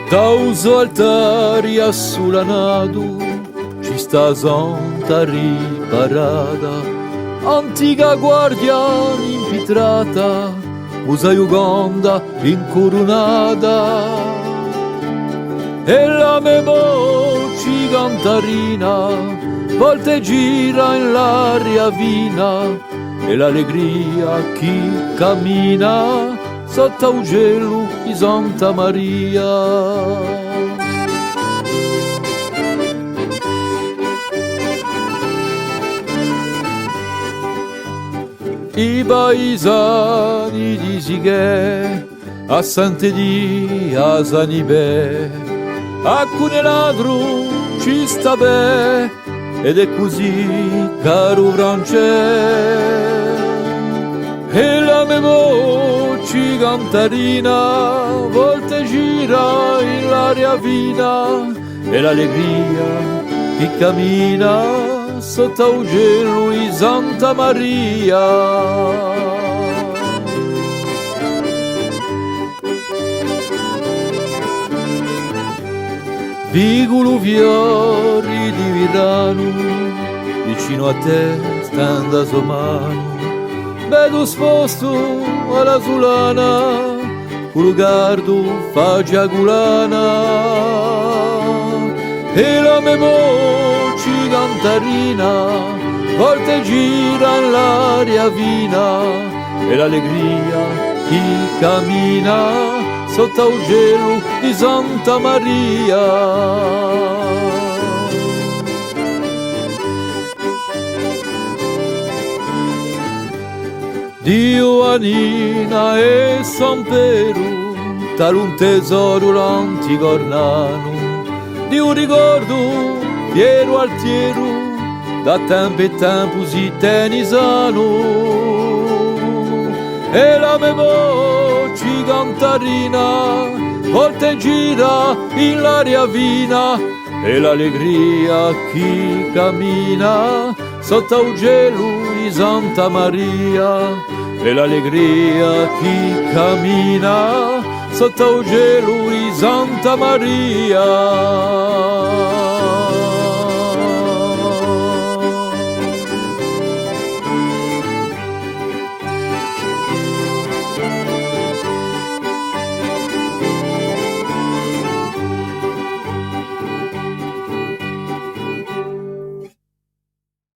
Da uso altari assulanado ci sta santa riparata, antica guardia impitrata, usa Ugonda incoronata. E la memoci cantarina volte gira in l'aria vina, e l'allegria chi cammina sotto il gelo di Santa Maria. I paesani di Sighe a Sant'Edi a Sanibè, a Cuneladro ci sta bene, ed è così caro Francesco. E la memoci cantarina volte gira in l'aria vina, e l'allegria chi cammina sotto il gelo di Santa Maria. Vigolo fiori di Virano, vicino a te standa somano, vedo sposto alla Sulana, col gardo faccia culana. E la memoci cantarina volte gira l'aria vina, e l'allegria chi cammina sotto il gelo di Santa Maria. Dio Anina e San Piero, talun tesoro l'antico Ornano, di un ricordo fiero altiero, da tempo e tempo si tenisano. E la memoci cantarina volte gira in l'aria vina, e l'allegria chi cammina sotto il gelo di Santa Maria. E l'allegria chi cammina sotto il gelo di Santa Maria.